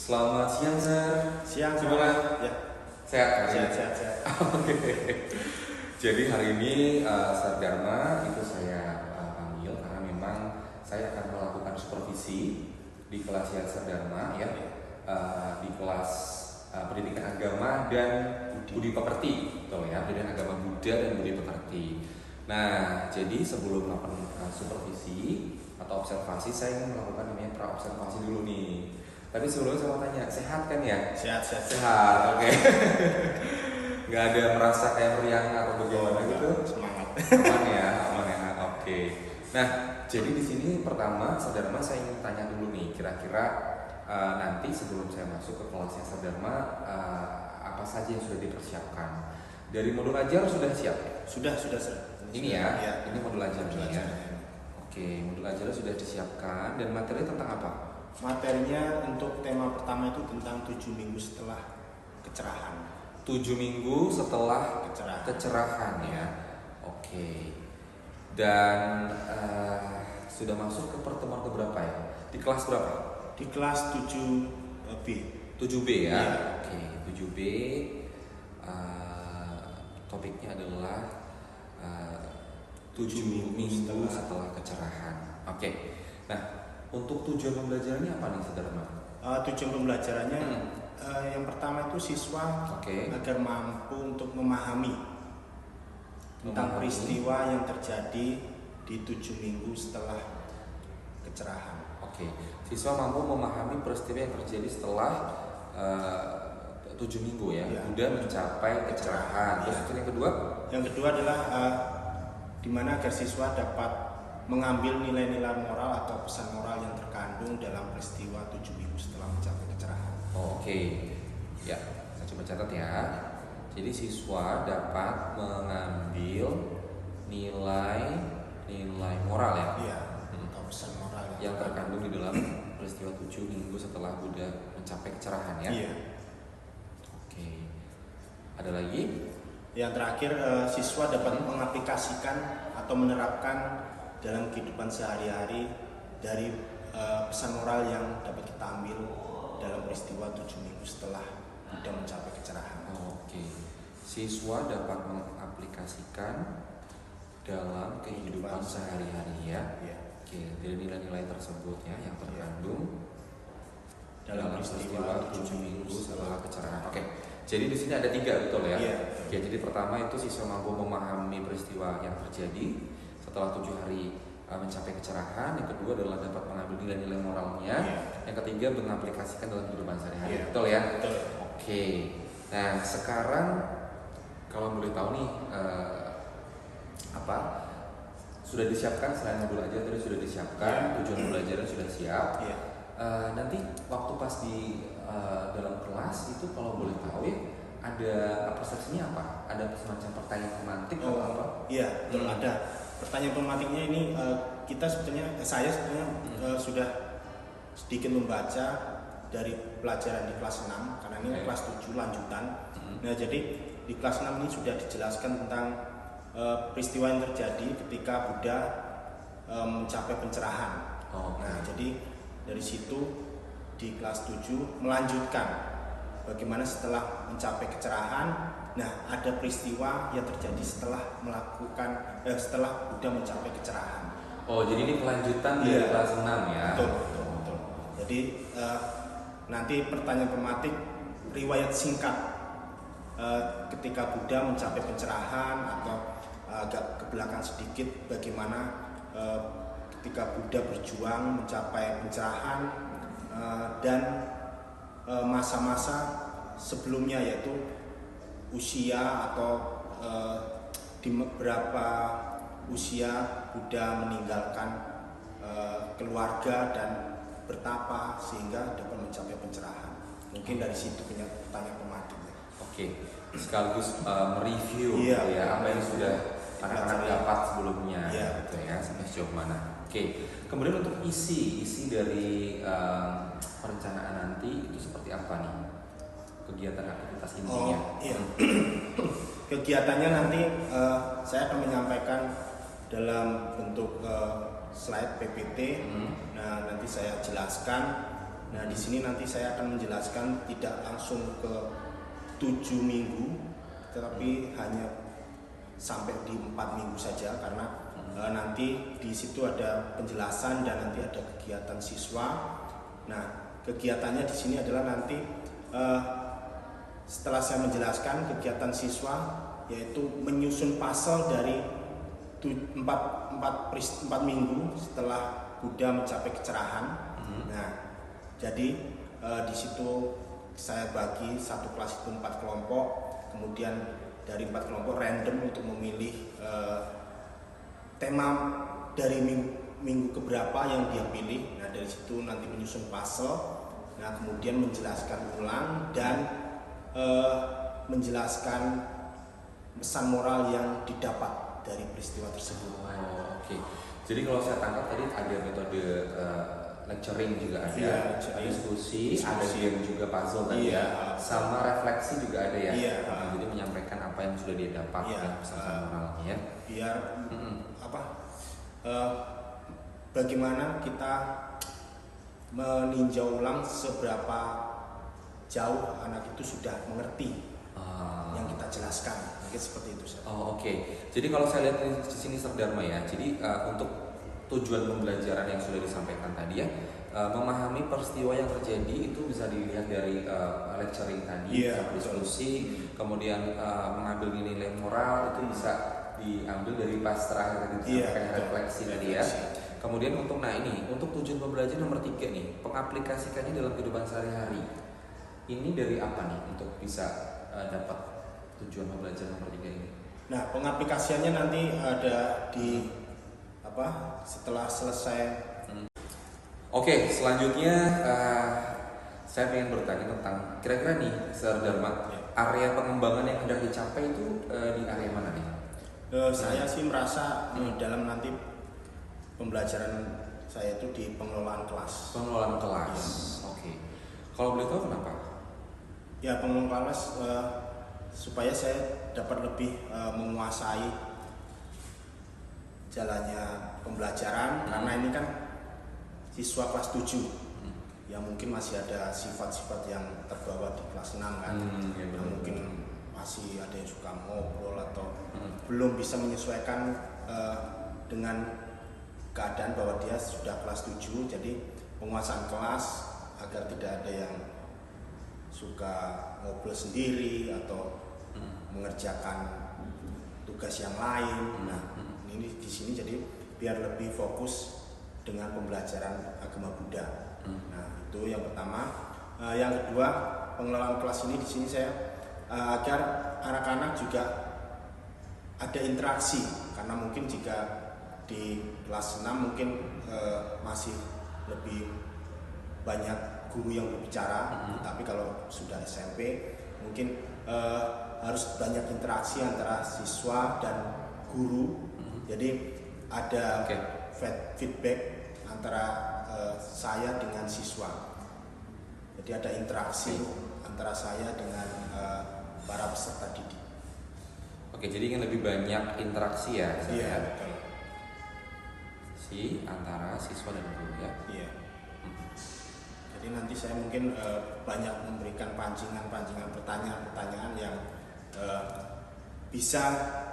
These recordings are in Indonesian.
Selamat siang, Sir. Siang, Gimana? ya. Sehat hari ini? Sehat. Oke. Jadi hari ini Sir Dharma itu saya panggil karena memang saya akan melakukan supervisi di kelas Sir Dharma ya, di kelas pendidikan agama dan budi pekerti, betul ya, pendidikan agama Buddha dan budi pekerti. Nah, jadi sebelum melakukan supervisi atau observasi, saya ingin melakukan namanya pra observasi dulu nih. Tapi sebelumnya saya mau tanya, sehat kan ya? Sehat. Oke. Nggak ada merasa kayak meriang atau bagaimana gitu? Semangat. Aman ya. Oke. Nah, jadi di sini pertama, Saudara saya ingin tanya dulu nih, kira-kira nanti sebelum saya masuk ke kelasnya Saudara, apa saja yang sudah dipersiapkan? Dari modul ajar sudah siap? Sudah. Ini ya, ya. ini modul ajar ya. Oke, modul ajar sudah disiapkan dan materi tentang apa? Materinya untuk tema pertama itu tentang 7 minggu setelah kecerahan. 7 minggu setelah Kecerahan ya. Oke. Dan sudah masuk ke pertemuan keberapa ya? Di kelas berapa? Di kelas 7B. 7B ya. Ya. Oke, 7B. Topiknya adalah 7 minggu setelah kecerahan. Oke. Nah, untuk tujuan pembelajarannya apa nih, Saudara? Tujuan pembelajarannya yang pertama itu siswa agar mampu untuk memahami tentang peristiwa yang terjadi di 7 minggu setelah kecerahan. Oke, siswa mampu memahami peristiwa yang terjadi setelah 7 minggu ya, sudah mencapai kecerahan. Terus yang kedua? Yang kedua adalah di mana agar siswa dapat mengambil nilai-nilai moral atau pesan moral yang terkandung dalam peristiwa 7 minggu setelah mencapai kecerahan. Oke. Ya, saya coba catat ya. Jadi siswa dapat mengambil nilai moral ya. Iya, atau pesan moral yang terkandung di dalam peristiwa 7 minggu setelah Buddha mencapai kecerahan ya. Iya. Oke. Ada lagi? Yang terakhir, siswa dapat mengaplikasikan atau menerapkan dalam kehidupan sehari-hari dari pesan moral yang dapat kita ambil dalam peristiwa 7 minggu setelah Buddha mencapai kecerahan. Oke. Siswa dapat mengaplikasikan dalam kehidupan sehari-hari ya. Oke, dari nilai-nilai tersebut ya yang terkandung dalam peristiwa 7 minggu setelah kecerahan. Oke. Jadi di sini ada 3, betul ya? Iya. Oke, jadi pertama itu siswa mampu memahami peristiwa yang terjadi setelah 7 hari mencapai kecerahan. Yang kedua adalah dapat mengambil nilai-nilai moralnya. Yang ketiga mengaplikasikan dalam kehidupan sehari-hari. Betul ya? Betul. Oke. Nah sekarang kalau boleh tahu nih apa sudah disiapkan selain modul ajar tadi sudah disiapkan, tujuan pembelajaran sudah siap. Nanti waktu pas di dalam kelas itu kalau boleh tahu ya ada persepsinya apa? Ada semacam pertanyaan pemantik atau apa? Iya, betul ada. Pertanyaan pematiknya ini saya sebetulnya sudah sedikit membaca dari pelajaran di kelas 6 karena ini kelas 7 lanjutan. Nah, jadi di kelas 6 ini sudah dijelaskan tentang peristiwa yang terjadi ketika Buddha mencapai pencerahan. Nah, jadi dari situ di kelas 7 melanjutkan bagaimana setelah mencapai kecerahan. Nah, ada peristiwa yang terjadi setelah setelah Buddha mencapai kecerahan. Oh, jadi ini kelanjutan dari kelas 6 ya? Betul. Jadi nanti pertanyaan pematik riwayat singkat ketika Buddha mencapai pencerahan atau agak ke belakang sedikit bagaimana ketika Buddha berjuang mencapai pencerahan dan masa-masa sebelumnya yaitu usia atau di berapa usia Buddha meninggalkan keluarga dan bertapa sehingga dapat mencapai pencerahan. Mungkin dari situ pertanyaan pematiknya. Oke, sekaligus mereview ya apa yang sudah anak-anak dapat sebelumnya gitu ya sampai sejauh mana. Oke, kemudian untuk isi dari perencanaan nanti itu seperti apa nih? Kegiatan aktivitas intinya. Kegiatannya nanti saya akan menyampaikan dalam bentuk slide PPT. Nah, nanti saya jelaskan Nah, di sini nanti saya akan menjelaskan tidak langsung ke 7 minggu, tetapi hanya sampai di 4 minggu saja, karena nanti di situ ada penjelasan dan nanti ada kegiatan siswa. Nah, kegiatannya di sini adalah nanti setelah saya menjelaskan kegiatan siswa, yaitu menyusun puzzle dari 4 minggu setelah kuda mencapai kecerahan. Nah, jadi di situ saya bagi satu kelas itu 4 kelompok, kemudian dari 4 kelompok random untuk memilih tema dari minggu keberapa yang dia pilih. Nah, dari situ nanti menyusun puzzle. Nah, kemudian menjelaskan ulang dan menjelaskan pesan moral yang didapat dari peristiwa tersebut. Oke. Jadi kalau saya tangkap tadi ada metode lecturing juga ada, diskusi, ada game juga puzzle tadi ya, sama refleksi juga ada ya. Jadi menyampaikan apa yang sudah dia dapat ya, pesan moralnya ya. Biar bagaimana kita meninjau ulang seberapa jauh anak itu sudah mengerti yang kita jelaskan, mungkin seperti itu. Oke. Jadi kalau saya lihat di sini Serdharma ya, jadi untuk tujuan pembelajaran yang sudah disampaikan tadi ya, memahami peristiwa yang terjadi itu bisa dilihat dari lecturing tadi, diskusi, kemudian mengambil nilai moral itu bisa diambil dari pas terakhir tadi disampaikan refleksi tadi ya. Kemudian untuk untuk tujuan pembelajaran nomor 3 nih, pengaplikasikannya dalam kehidupan sehari-hari. Ini dari apa nih untuk bisa dapat tujuan pembelajaran nomor 3 ini? Nah, pengaplikasiannya nanti ada di setelah selesai. Oke, selanjutnya saya ingin bertanya tentang kira-kira nih Serdharma, area pengembangan yang hendak dicapai itu di area mana nih? Saya sih merasa dalam nanti pembelajaran saya itu di pengelolaan kelas. Pengelolaan kelas. Oke. Kalau boleh tahu kenapa? Ya, pengelolaan kelas supaya saya dapat lebih menguasai jalannya pembelajaran, karena ini kan siswa kelas 7 yang mungkin masih ada sifat-sifat yang terbawa di kelas 6 kan. Yang mungkin masih ada yang suka ngobrol atau belum bisa menyesuaikan dengan keadaan bahwa dia sudah kelas 7. Jadi penguasaan kelas agar tidak ada yang suka ngobrol sendiri atau mengerjakan tugas yang lain. Nah, ini di sini jadi biar lebih fokus dengan pembelajaran agama Buddha. Nah, itu yang pertama. Yang kedua, pengelolaan kelas ini di sini saya agar anak-anak juga ada interaksi, karena mungkin jika di kelas 6 mungkin masih lebih banyak guru yang berbicara, tapi kalau sudah SMP mungkin harus banyak interaksi antara siswa dan guru. Jadi ada feedback antara saya dengan siswa. Jadi ada interaksi antara saya dengan para peserta didik. Oke, jadi ingin lebih banyak interaksi ya? Iya, betul. Antara siswa dan guru ya? Iya. Jadi nanti saya mungkin banyak memberikan pancingan-pancingan pertanyaan-pertanyaan yang bisa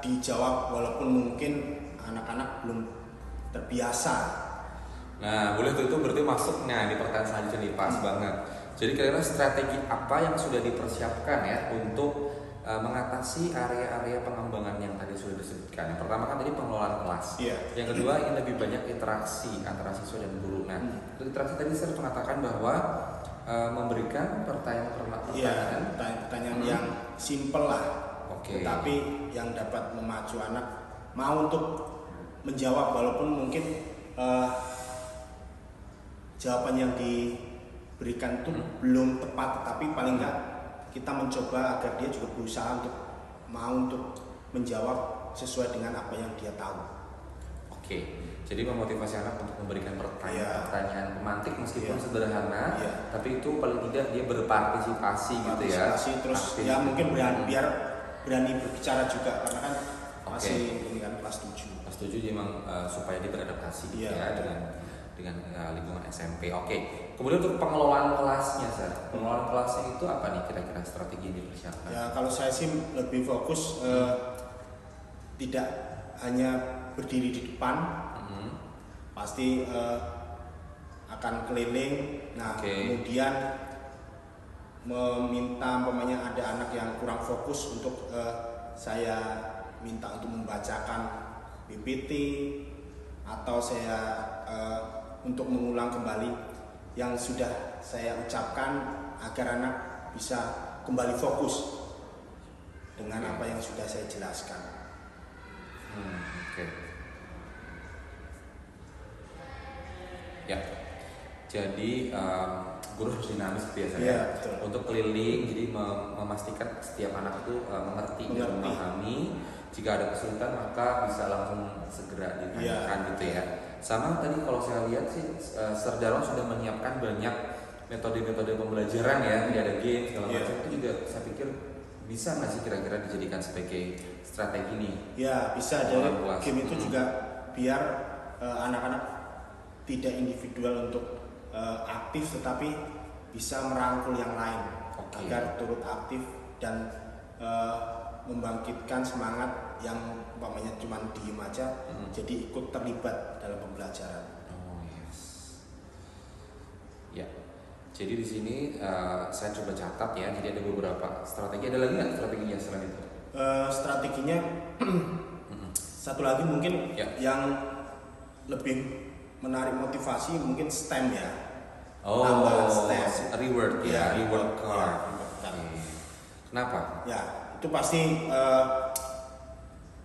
dijawab walaupun mungkin anak-anak belum terbiasa. Nah, boleh tuh, itu berarti masuknya di pertanyaan selanjutnya nih, pas banget. Jadi kira-kira strategi apa yang sudah dipersiapkan ya untuk mengatasi area-area pengembangan yang tadi sudah disebutkan? Yang pertama kan tadi pengelolaan kelas. Yang kedua ingin lebih banyak interaksi antara siswa dan guru. Nah, interaksi tadi saya mengatakan bahwa memberikan pertanyaan yang simple lah. Tapi yang dapat memacu anak mau untuk menjawab, walaupun mungkin jawaban yang diberikan itu belum tepat, tapi paling enggak kita mencoba agar dia juga berusaha untuk mau untuk menjawab sesuai dengan apa yang dia tahu. Jadi memotivasi anak untuk memberikan pertanyaan pemantik meskipun sederhana, tapi itu paling tidak dia berpartisipasi gitu ya. Terus ya mungkin biar berani berbicara juga, karena kan masih ini kan kelas 7. Kelas 7 memang supaya dia beradaptasi ya dengan lingkungan SMP. Kemudian untuk pengelolaan kelasnya, pengelolaan kelasnya itu apa nih kira-kira strategi yang dipersiapkan? Ya kalau saya sih lebih fokus tidak hanya berdiri di depan, pasti akan keliling. Nah kemudian meminta umpamanya ada anak yang kurang fokus untuk saya minta untuk membacakan PPT atau saya untuk mengulang kembali yang sudah saya ucapkan agar anak bisa kembali fokus dengan apa yang sudah saya jelaskan. Ya, jadi guru harus dinamis gitu ya saya. Ya, betul. Untuk keliling, jadi memastikan setiap anak itu mengerti dan memahami. Jika ada kesulitan maka bisa langsung segera ditanyakan gitu ya. Sama tadi kalau saya lihat sih Serdharma sudah menyiapkan banyak metode-metode pembelajaran ya, tidak ada game segala macam itu juga saya pikir bisa nggak sih kira-kira dijadikan sebagai strategi nih? Ya bisa, dari game itu juga biar anak-anak tidak individual untuk aktif tetapi bisa merangkul yang lain agar turut aktif dan membangkitkan semangat yang umpamanya cuma diem aja jadi ikut terlibat dalam pembelajaran. Ya, jadi di sini saya coba catat ya. Jadi ada beberapa strategi. Ada lagi nggak strateginya selain itu? Strateginya satu lagi mungkin yang lebih menarik motivasi mungkin STEM ya. Tambahan STEM. Reward ya, reward card. Kenapa? Ya, itu pasti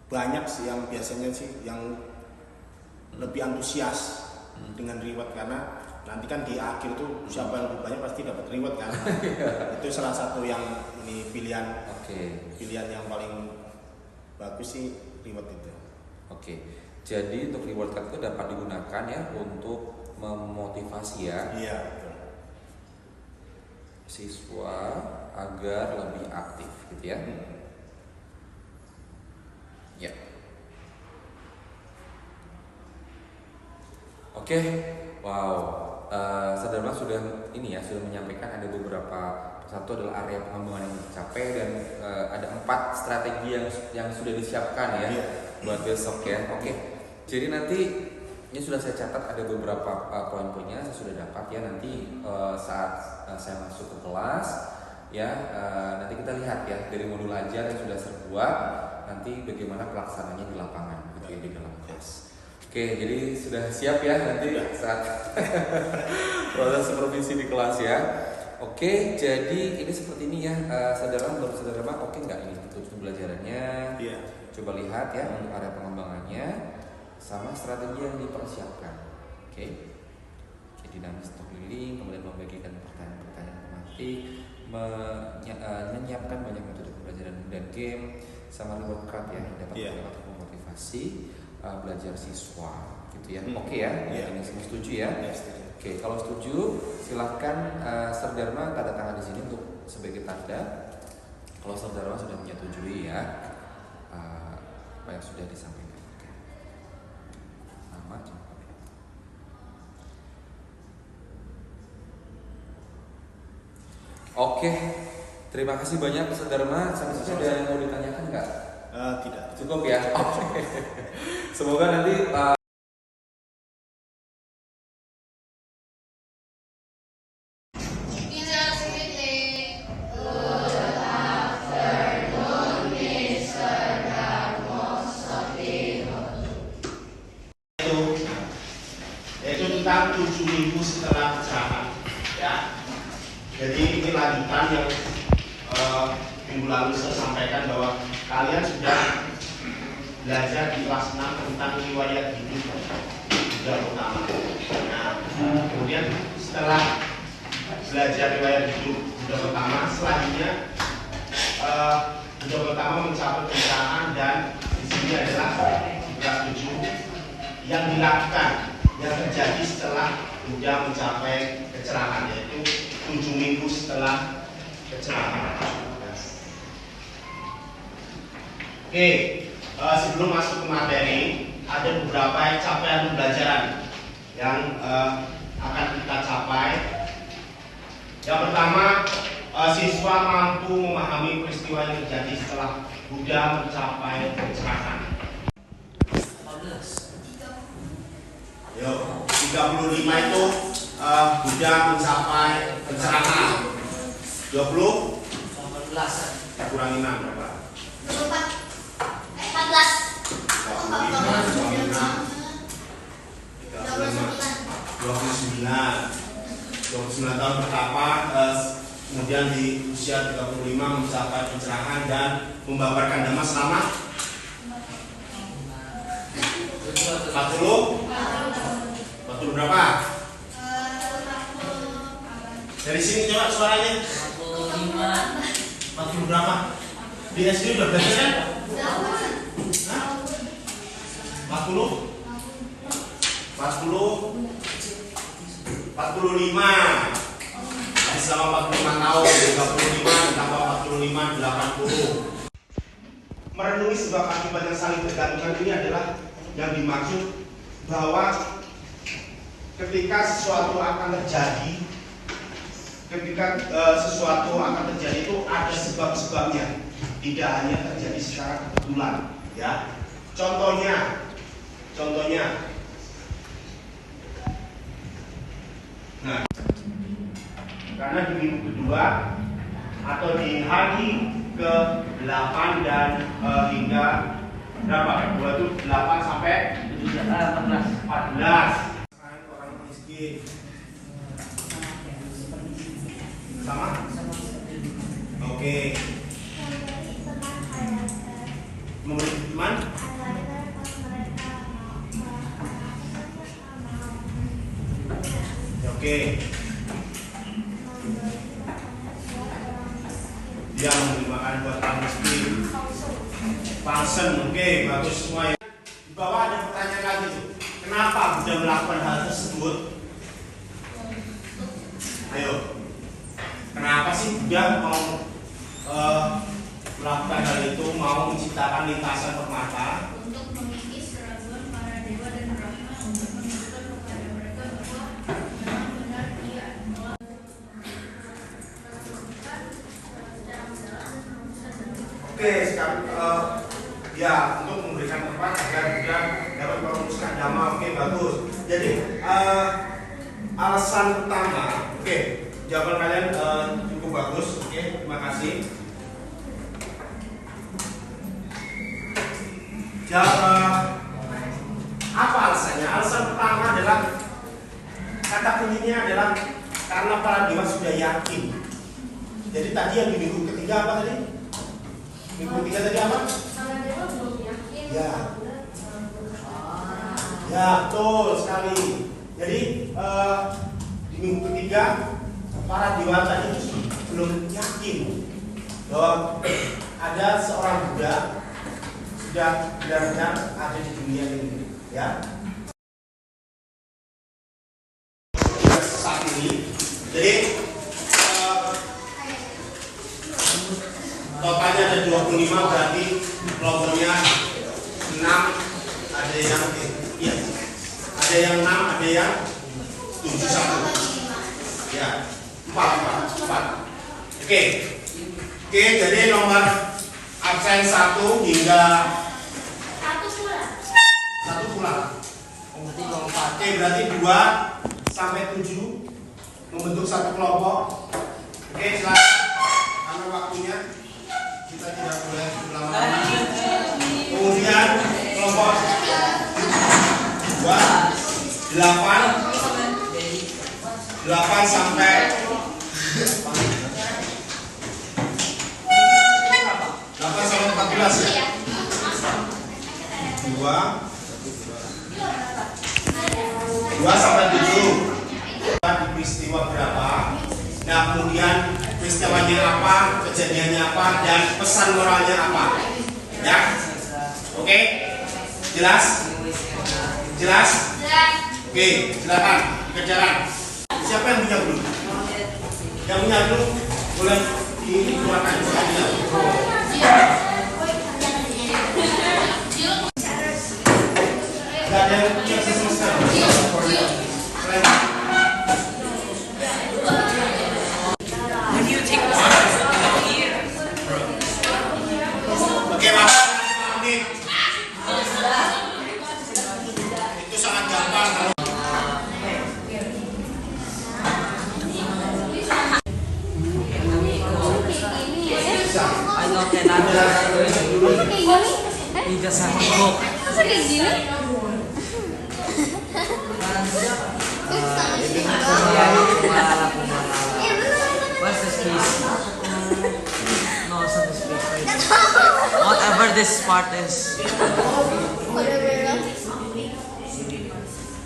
banyak sih yang biasanya sih yang lebih antusias dengan reward karena nanti kan di akhir tuh siapa yang lebih banyak pasti dapat reward kan. Itu salah satu yang ini pilihan yang paling bagus sih reward itu. Jadi untuk reward card itu dapat digunakan ya untuk memotivasi ya. Iya, betul. Siswa agar lebih aktif gitu ya. Ya. Wow. Serdharma sudah sudah menyampaikan ada beberapa, satu adalah area pengembangan yang tercapai dan ada 4 strategi yang sudah disiapkan ya buat besok ya. Jadi nanti ini sudah saya catat ada beberapa poin-poinnya saya sudah dapat ya, nanti saat saya masuk ke kelas ya nanti kita lihat ya dari modul ajar yang sudah saya buat nanti bagaimana pelaksananya di lapangan gitu ya di dalam kelas. Jadi sudah siap ya nanti saat proses supervisi di kelas ya. Jadi ini seperti ini ya, Serdharma nggak ini untuk pembelajarannya? Coba lihat ya untuk area pengembangannya sama strategi yang dipersiapkan. Dinamis untuk keliling, kemudian membagikan pertanyaan-pertanyaan tematik, menyiapkan banyak metode pembelajaran dan game, sama reward card ya yang dapat untuk memotivasi belajar siswa gitu ya. Ini semua setuju ya? Kalau setuju silahkan Serdharma tanda tangan di sini untuk sebagai tanda kalau Serdharma sudah menyetujui ya apa yang sudah disampaikan. Sama coba. Terima kasih banyak Serdharma. Sampai sini ada yang mau ditanyakan nggak? Tidak. Cukup ya. Semoga nanti yaitu tentang 7 minggu setelah pencerahan ya. Jadi ini lanjutan yang minggu lalu saya sampaikan bahwa kalian sudah belajar di kelas 6 tentang riwayat hidup budak utama. Nah, kemudian setelah belajar riwayat hidup budak utama, selanjutnya budak utama mencapai pencerahan dan di sini adalah kelas 7 yang dilakukan yang terjadi setelah budak mencapai kecerahan, yaitu 7 minggu setelah kecerahan. Sebelum masuk ke materi, ada beberapa capaian pembelajaran yang akan kita capai Yang pertama, siswa mampu memahami peristiwa yang terjadi setelah Buddha mencapai pencerahan. 35 itu Buddha mencapai pencerahan. 20 kurangi 6 berapa? 29 tahun pertama, kemudian di usia 35 mencapai pencerahan dan membabarkan dhamma selama 40 berapa? Dari sini coba suaranya 40 berapa? Di SD udah belajar kan? 45. Jadi selama 45 tahun, 35 ditambah 45, 80. Merenungi sebab akibat yang saling bergantungan ini adalah yang dimaksud bahwa ketika sesuatu akan terjadi, itu ada sebab-sebabnya, tidak hanya terjadi secara kebetulan, ya. Contohnya, nah, karena di minggu kedua atau di hari ke-8 dan hingga berapa? Kedua itu 8 sampai 14. Orang miskin. Sama? Oke. Memberi teman? Oke. Dia memberi makan buat orang miskin. Palsen, oke, bagus semua ya. Di bawah ada pertanyaan lagi tuh. Kenapa Buddha melakukan hal tersebut? Ayo. Kenapa sih Buddha mau melakukan hal itu, mau menciptakan lintasan permata? Untuk mengikis keraguan para dewa dan Brahma, untuk menunjukkan kepada mereka bahwa memang benar dia adalah Oke, sekarang ya, untuk memberikan tempat agar Buddha dapat merumuskan dhamma. Oke, bagus. Jadi alasan pertama, oke, jawaban kalian cukup bagus. Oke, terima kasih. Apa alasannya? Alasan pertama adalah, kata kuncinya adalah karena para dewa sudah yakin. Jadi tadi yang di minggu ketiga apa tadi? Minggu ketiga tadi apa? para dewa belum yakin. Ya. Ya, betul sekali. Jadi di minggu ketiga para dewa tadi belum yakin bahwa ada seorang Buddha sudah benar-benar ada di dunia ini, ya. Saat ini, jadi totalnya ada 25, berarti kelompoknya 6, ada yang iya, ada yang 6, ada yang 7 satu, ya, 4. Oke, jadi nomor absen 1 hingga 1 pulang. Oke, berarti 2 sampai 7 membentuk satu kelompok. Oke, silakan. Karena waktunya kita tidak boleh berlama-lama. Kemudian kelompok 2 8 sampai 14 ya. 2 sampai 7. Di peristiwa berapa? Nah, kemudian peristiwanya apa, kejadiannya apa, dan pesan moralnya apa? Ya, oke, jelas? Oke, silakan kerjaan. Siapa yang punya dulu? Yang punya dulu boleh dikeluarkan soalnya. Gak ada yang punya semester. Ijazah untuk Masa kayak gini? What's this piece? No, it's not this piece. Whatever this part is.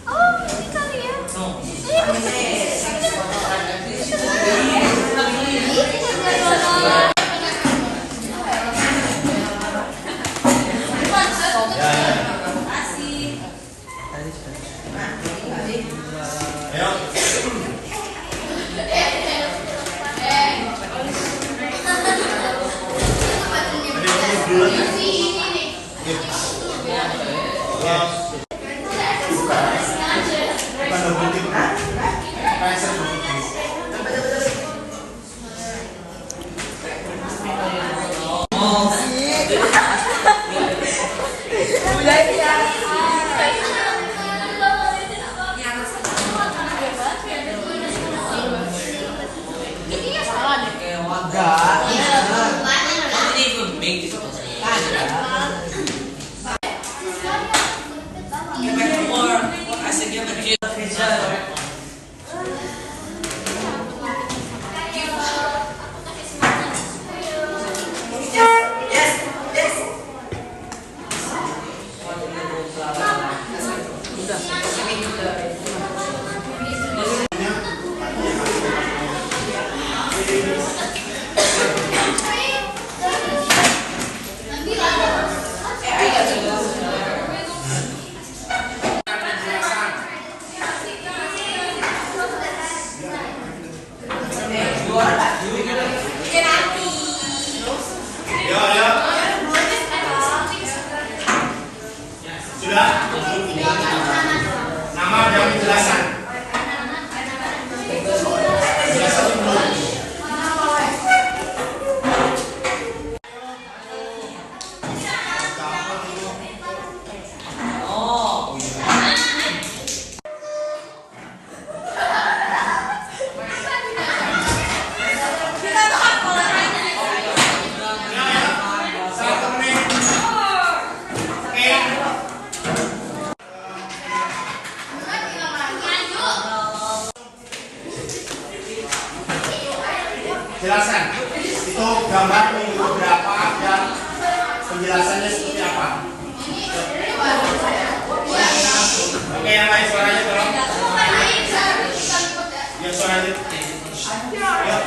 Oh, ini kali ya? Jelasan itu gambar minggu berapa dan penjelasannya seperti apa? Oke, yang lain suaranya tolong. Ya, suaranya. Ya.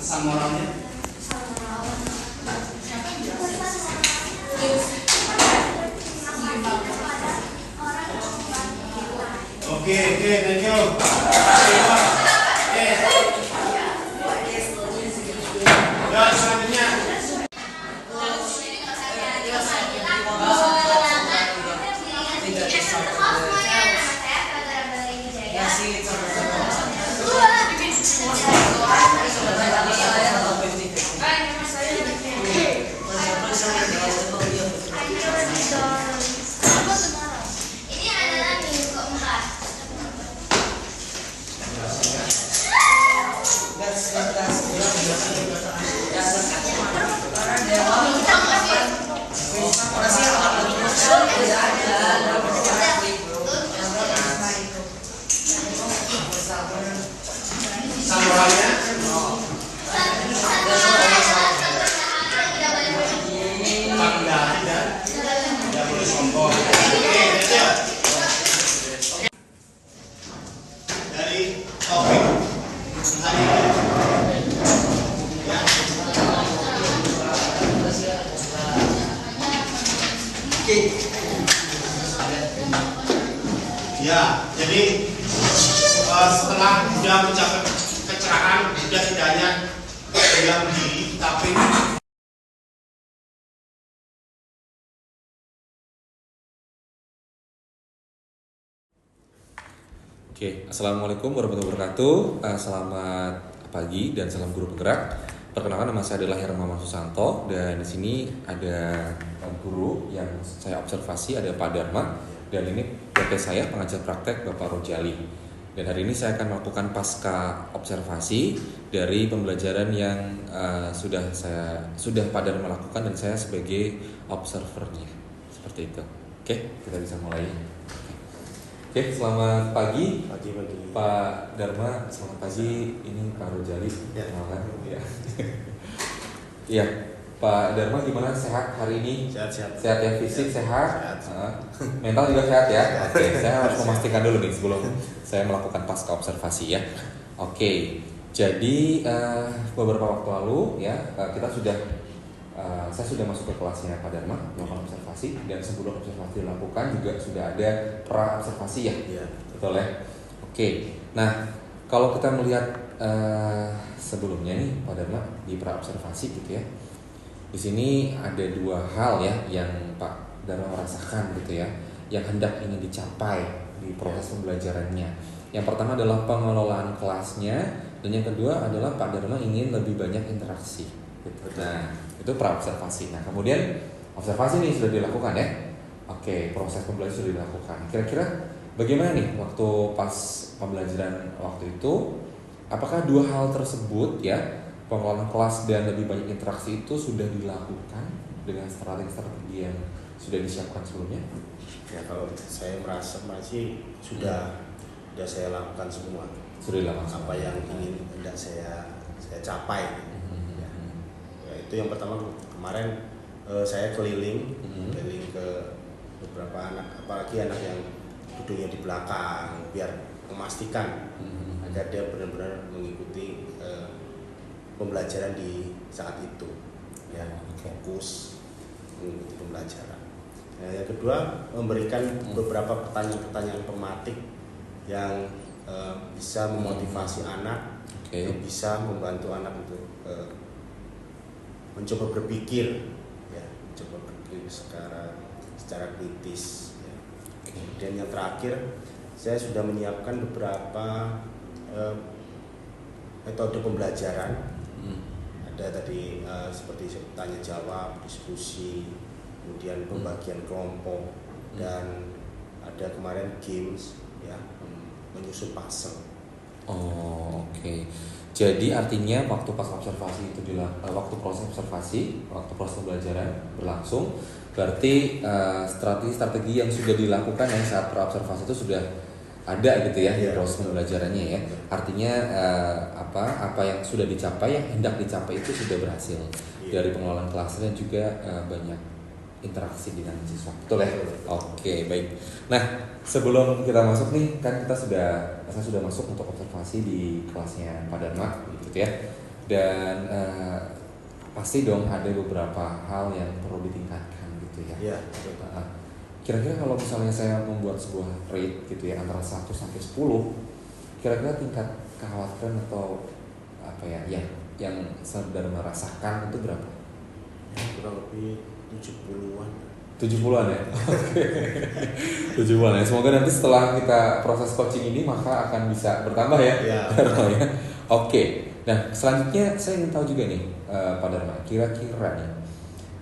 Pesan moralnya. Oke, thank you. Ya, selanjutnya. Dari topik hari ini. Ya, jadi setelah sudah mencapai kecerahan, sudah tidaknya bilang begini, tapi Oke, assalamualaikum warahmatullahi wabarakatuh. Selamat pagi dan salam guru penggerak. Perkenalkan, nama saya adalah Herma Susanto dan di sini ada guru yang saya observasi, ada Pak Dharma, dan ini PT saya pengajar praktek Bapak Rojali. Dan hari ini saya akan melakukan pasca observasi dari pembelajaran yang sudah Pak Dharma lakukan dan saya sebagai observernya. Seperti itu. Oke, kita bisa mulai. Oke, selamat pagi. pagi. Pak Dharma, selamat pagi. Ini Pak Rojali. Ya. Kenalkan. Ya. Iya, Pak Dharma gimana, sehat hari ini? Sehat. Sehat ya, fisik sehat. Sehat. Mental juga sehat ya. Sehat. Oke, saya harus memastikan dulu nih sebelum saya melakukan pasca observasi ya. Oke, jadi beberapa waktu lalu ya saya sudah masuk ke kelasnya Pak Dharma melakukan observasi, dan sebelum observasi dilakukan juga sudah ada pra observasi ya. Iya. Betul ya. Oke. Nah, kalau kita melihat sebelumnya nih Pak Dharma di pra observasi gitu ya. Di sini ada dua hal ya yang Pak Dharma rasakan gitu ya, yang hendak ingin dicapai di proses pembelajarannya. Yang pertama adalah pengelolaan kelasnya, dan yang kedua adalah Pak Dharma ingin lebih banyak interaksi. Nah, itu pra observasi. Nah, kemudian observasi nih sudah dilakukan ya. Oke, proses pembelajaran sudah dilakukan. Kira-kira bagaimana nih waktu pas pembelajaran waktu itu? Apakah dua hal tersebut ya, pengelolaan kelas dan lebih banyak interaksi itu sudah dilakukan dengan strategi-strategi yang sudah disiapkan sebelumnya? Ya, kalau saya merasa masih sudah saya lakukan semua. Sudah dilakukan. Apa yang ingin hendak saya capai. Ya, itu yang pertama. Kemarin saya keliling ke beberapa anak, apalagi anak yang duduknya di belakang, biar memastikan agar dia benar-benar mengikuti pembelajaran di saat itu, ya, fokus mengikuti pembelajaran. Nah, yang kedua, memberikan beberapa pertanyaan-pertanyaan pematik yang bisa memotivasi anak, yang bisa membantu anak untuk mencoba berpikir, ya, mencoba berpikir secara kritis. Ya. Kemudian yang terakhir, saya sudah menyiapkan beberapa metode pembelajaran. Ada tadi seperti tanya jawab, diskusi, kemudian pembagian kelompok, dan ada kemarin games, ya, menyusun puzzle. Oh, oke. Jadi artinya waktu pas observasi itu waktu proses observasi, waktu proses pembelajaran berlangsung, berarti strategi-strategi yang sudah dilakukan yang saat pra-observasi itu sudah ada gitu ya, di proses pembelajarannya ya. Artinya apa yang sudah dicapai, yang hendak dicapai itu sudah berhasil dari pengelolaan kelas dan juga banyak interaksi dengan siswa. Betul ya? Oke, baik. Nah, sebelum kita masuk nih, kan saya sudah masuk untuk observasi di kelasnya Pak Dharma gitu ya. Dan pasti dong ada beberapa hal yang perlu ditingkatkan gitu ya. Iya. Kira-kira kalau misalnya saya membuat sebuah rate gitu ya antara 1 sampai 10, kira-kira tingkat kekhawatiran atau apa ya yang Saudara merasakan itu berapa? Kurang lebih 70-an. 70-an ya? 70-an ya. Semoga nanti setelah kita proses coaching ini maka akan bisa bertambah ya. Ya. Oke. Nah, selanjutnya saya ingin tahu juga nih Pak Dharma, kira-kira nih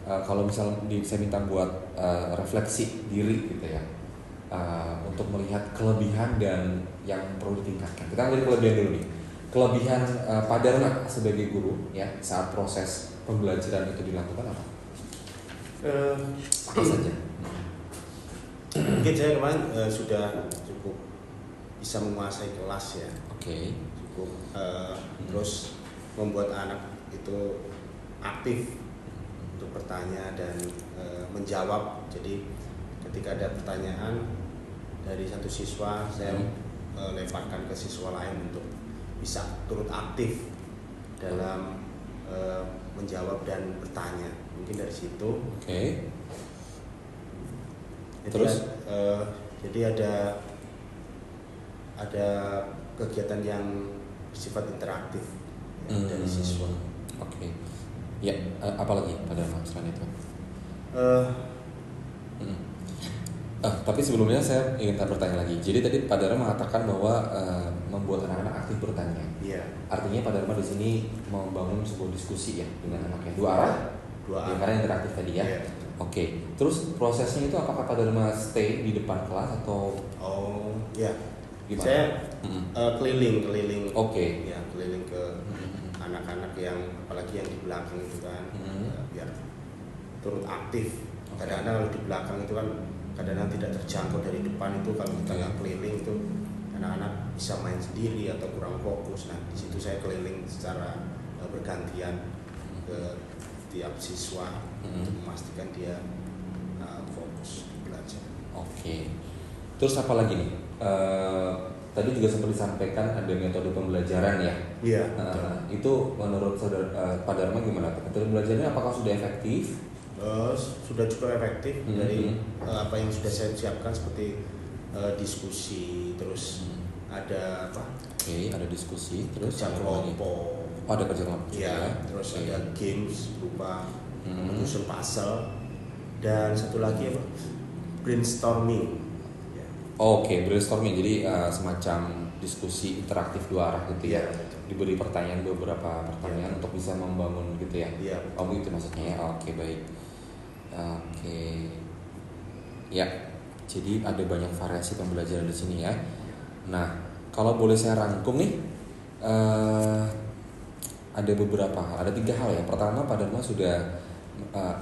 kalau misalnya saya minta buat refleksi diri gitu ya, untuk melihat kelebihan dan yang perlu ditingkatkan. Kita ambil kelebihan dulu nih. Kelebihan Pak Dharma sebagai guru ya saat proses pembelajaran itu dilakukan apa? Apa saja? Mungkin saya kemarin sudah cukup bisa menguasai kelas ya. Oke. Cukup terus membuat anak itu aktif untuk bertanya dan menjawab. Jadi ketika ada pertanyaan dari satu siswa, saya lemparkan ke siswa lain untuk bisa turut aktif dalam menjawab dan bertanya. Mungkin dari situ. Oke. Terus jadi ada kegiatan yang bersifat interaktif ya, dari siswa. Oke. Ya, apalagi pada selain itu? Tapi sebelumnya saya ingin bertanya lagi. Jadi tadi Pak Dharma mengatakan bahwa membuat anak-anak aktif bertanya. Iya. Artinya Pak Dharma di sini membangun sebuah diskusi ya dengan anaknya dua arah. Ya, karena interaktif tadi ya. Iya. Oke. Terus prosesnya itu apakah Pak Dharma stay di depan kelas atau? Oh, ya. Gimana? Saya keliling. Oke. Ya, keliling ke anak-anak yang apalagi yang di belakang itu kan, biar turut aktif. Kadang-kadang kalau di belakang itu kan kadang-kadang tidak terjangkau dari depan itu, kalau kita nggak keliling itu anak-anak bisa main sendiri atau kurang fokus. Nah, di situ saya keliling secara bergantian ke tiap siswa untuk memastikan dia fokus belajar. Oke. Terus apa lagi nih? Tadi juga sempat disampaikan ada metode pembelajaran ya. Iya. Itu menurut Pak Dharma gimana? Metode pembelajarannya apakah sudah efektif? Sudah cukup efektif dari apa yang sudah saya siapkan, seperti diskusi, terus ada apa? Oke, ada diskusi, terus kerja kelompok. Oh, ada kerja kelompok. Iya, terus ada games berupa menyusun puzzle, dan satu lagi apa? Brainstorming. Ya. Oke, brainstorming. Jadi semacam diskusi interaktif dua arah gitu ya. Diberi pertanyaan, beberapa pertanyaan untuk bisa membangun gitu ya. Iya. Oh, begitu maksudnya ya. Oke, baik. Oke. Ya. Jadi ada banyak variasi pembelajaran di sini ya. Nah, kalau boleh saya rangkum nih, ada beberapa hal, ada 3 hal ya. Pertama, Pak Dharma sudah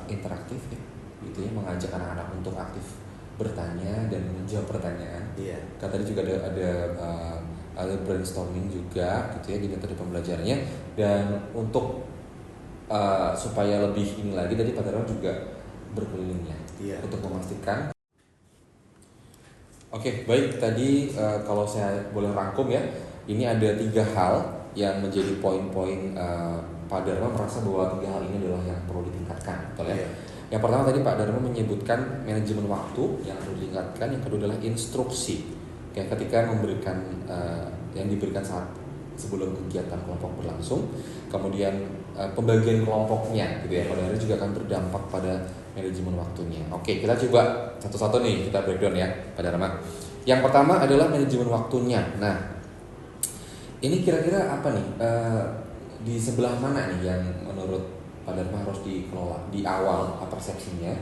interaktif ya, gitu ya, mengajak anak-anak untuk aktif bertanya dan menjawab pertanyaan. Iya. Tadi juga ada brainstorming juga, gitu ya, di metode pembelajarannya. Dan untuk supaya lebih ini lagi, tadi Pak Dharma juga berkeliling ya, untuk memastikan. Oke, baik. Tadi kalau saya boleh rangkum ya, ini ada 3 hal yang menjadi poin-poin Pak Dharma merasa bahwa 3 hal ini adalah yang perlu ditingkatkan, betul ya? Yang pertama tadi Pak Dharma menyebutkan manajemen waktu yang perlu ditingkatkan. Yang kedua adalah instruksi, ya, ketika memberikan yang diberikan saat sebelum kegiatan kelompok berlangsung. Kemudian pembagian kelompoknya, gitu ya, pada akhirnya juga akan berdampak pada manajemen waktunya. Oke, kita coba satu-satu nih, kita breakdown ya, Pak Dharma. Yang pertama adalah manajemen waktunya. Nah, ini kira-kira apa nih? Di sebelah mana nih yang menurut Pak Dharma harus dikelola? Di awal persepsinya,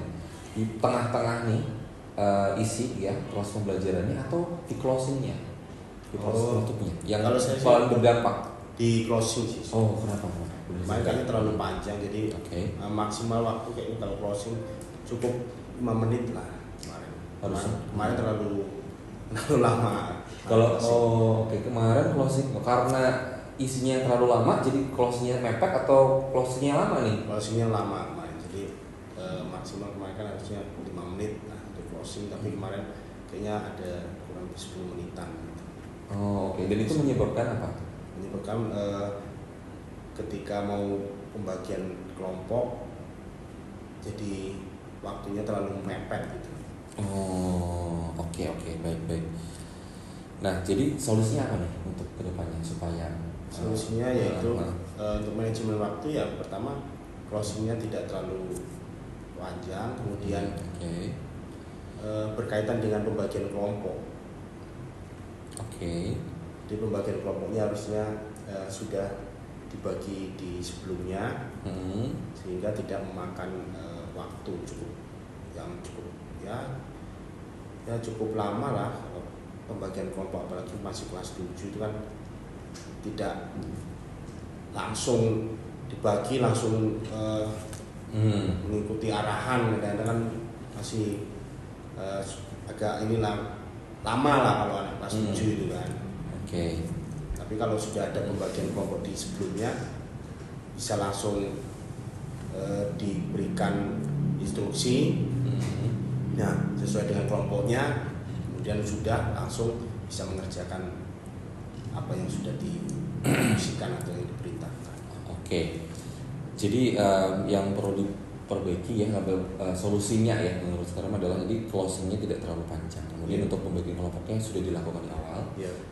di tengah-tengah nih isi ya proses pembelajarannya, atau di closingnya, di proses penutupnya yang paling berdampak? Di closing sih. Oh, kenapa? Makanya terlalu panjang, jadi maksimal waktu kayaknya kalau closing cukup 5 menit lah kemarin terlalu lama. Kalau kemarin closing karena isinya terlalu lama, jadi closingnya mepet atau closingnya lama nih? Closingnya lama kemarin, jadi maksimal kemarin kan harusnya 5 menit untuk closing, tapi kemarin kayaknya ada kurang lebih 10 menitan. Oh, oke. Dan itu menyebabkan apa? Menyebabkan ketika mau pembagian kelompok, jadi waktunya terlalu mepet gitu. Oh, oke, baik. Nah, jadi solusinya apa nih untuk kedepannya supaya? Solusinya yaitu untuk manajemen waktu ya, pertama closingnya tidak terlalu panjang, kemudian berkaitan dengan pembagian kelompok. Oke. Di pembagian kelompoknya harusnya sudah dibagi di sebelumnya, sehingga tidak memakan waktu cukup lama lah. Pembagian kelompok apalagi masih kelas 7 itu kan tidak langsung dibagi, langsung mengikuti arahan, kadang-kadang kan masih agak lama lah kalau anak kelas 7 itu kan. Oke. Tapi kalau sudah ada pembagian kelompok di sebelumnya, bisa langsung diberikan instruksi, nah sesuai dengan kelompoknya, kemudian sudah langsung bisa mengerjakan apa yang sudah diinstruksikan atau yang diperintahkan. Oke. Jadi yang perlu diperbaiki ya, solusinya ya menurut sekarang adalah jadi closingnya tidak terlalu panjang. Kemudian untuk pembagian kelompoknya sudah dilakukan di awal.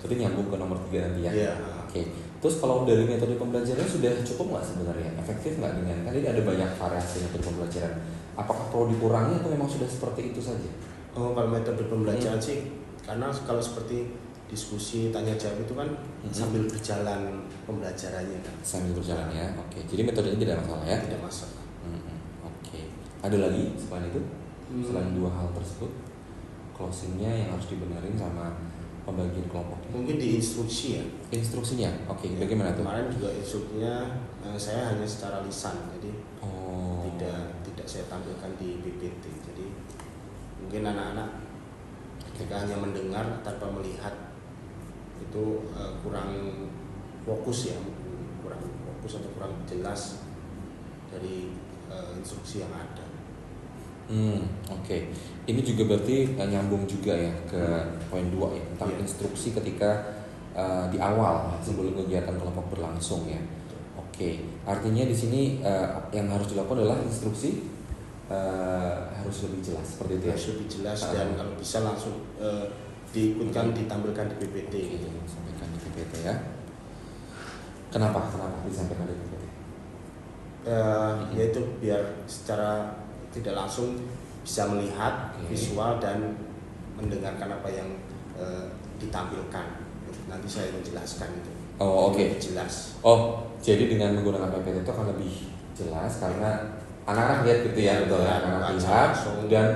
Jadi nyambung ke nomor 3 nanti ya. Oke. Terus kalau dari metode pembelajaran sudah cukup nggak sebenarnya? Efektif nggak dengan, kan ini ada banyak variasi metode pembelajaran. Apakah perlu dikurangi atau memang sudah seperti itu saja? Oh, kalau metode pembelajaran sih, karena kalau seperti diskusi tanya jawab itu kan sambil berjalan pembelajarannya kan. Sambil berjalan ya, oke. Jadi metodenya tidak masalah ya? Tidak masalah. Oke. Ada lagi selain itu? Selain dua hal tersebut, closingnya yang harus dibenerin sama pembagian kelompoknya. Mungkin di instruksi ya. Instruksinya, oke. Bagaimana tuh? Kemarin juga instruksinya saya hanya secara lisan, jadi tidak saya tampilkan di PPT. Jadi mungkin anak-anak ketika hanya mendengar tanpa melihat itu kurang fokus ya, kurang fokus atau kurang jelas dari instruksi yang ada. Oke. Ini juga berarti nyambung juga ya ke poin 2 ya, tentang instruksi ketika di awal sebelum kegiatan kelompok berlangsung ya. Oke. Artinya di sini yang harus dilakukan adalah instruksi harus lebih jelas seperti itu ya. Harus lebih jelas dan kalau bisa langsung diikutkan, ditampilkan di PPT. Oke, sampaikan di PPT ya. Kenapa disampaikan di PPT? Yaitu biar secara tidak langsung bisa melihat visual dan mendengarkan apa yang ditampilkan. Nanti saya menjelaskan itu. Oh, oke. Jelas. Oh, jadi dengan menggunakan PPT itu akan lebih jelas karena anak-anak lihat gitu ya, betul ya, anak-anak lihat dan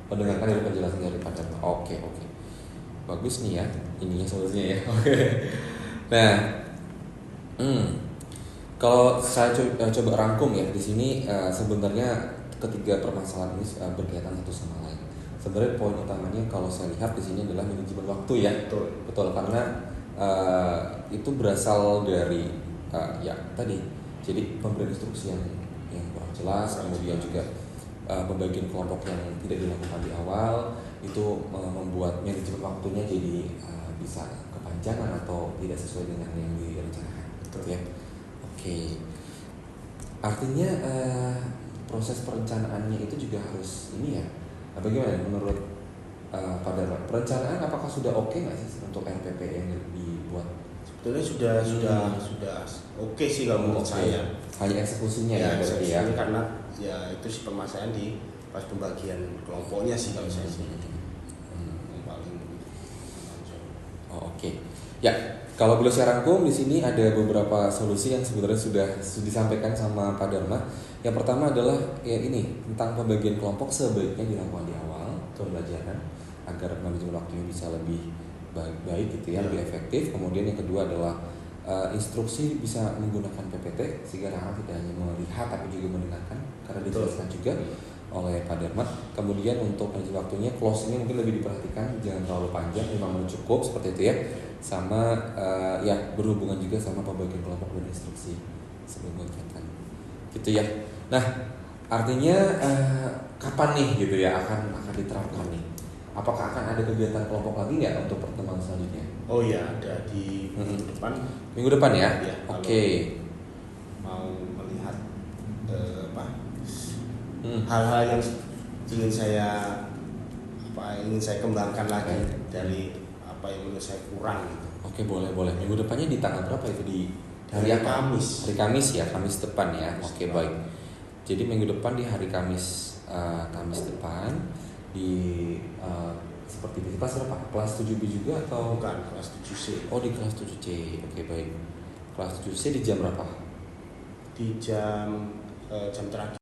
mendengarkan dari penjelasan dari Pak Dharma. Oke. Bagus nih ya, ininya solusinya ya. Oke. Nah, kalau saya coba rangkum ya di sini sebenarnya ketiga permasalahan ini berkaitan satu sama lain. Sebenarnya poin utamanya kalau saya lihat di sini adalah manajemen waktu ya. Betul karena itu berasal dari ya tadi. Jadi pemberian instruksi yang kurang jelas, kemudian juga pembagian kelompok yang tidak dilakukan di awal itu membuat manajemen waktunya jadi bisa kepanjangan atau tidak sesuai dengan yang direncanakan. Betul ya. Oke. Artinya proses perencanaannya itu juga harus ini ya. Bagaimana menurut Pak Dharma? Perencanaan apakah sudah oke nggak sih untuk RPP yang dibuat? Sebetulnya sudah oke sih kalau menurut saya. Hanya eksekusinya ya berarti ya. Karena ya itu sih permasalahan di pas pembagian kelompoknya sih kalau saya sih. Yang paling. Oke. Ya, kalau boleh saya rangkum di sini ada beberapa solusi yang sebenarnya sudah disampaikan sama Pak Dharma. Yang pertama adalah ya ini tentang pembagian kelompok sebaiknya dilakukan di awal pembelajaran agar manajemen waktunya bisa lebih baik gitu ya, lebih efektif. Kemudian yang kedua adalah instruksi bisa menggunakan PPT sehingga anak tidak hanya melihat tapi juga mendengarkan karena dijelaskan juga oleh Pak Dharma. Kemudian untuk manajemen waktunya closingnya mungkin lebih diperhatikan, jangan terlalu panjang, 5 menit cukup seperti itu ya. Sama ya berhubungan juga sama pembagian kelompok dan instruksi sebelum kegiatan gitu ya. Nah artinya kapan nih gitu ya akan diterapkan nih? Apakah akan ada kegiatan kelompok lagi nggak untuk pertemuan selanjutnya? Oh ya, ada di minggu depan. Minggu depan ya? Ya Oke. Mau melihat hal-hal yang ingin saya kembangkan lagi dari apa yang menurut saya kurang gitu. Oke, boleh. Minggu depannya di tanggal berapa itu? Di hari apa? Kamis. Hari Kamis ya, Kamis depan ya. Oke, baik. Jadi minggu depan di hari Kamis depan di seperti di kelas berapa? Kelas 7B juga atau bukan kelas 7C? Oh, di kelas 7C. Oke, baik. Kelas 7C di jam berapa? Di jam terakhir.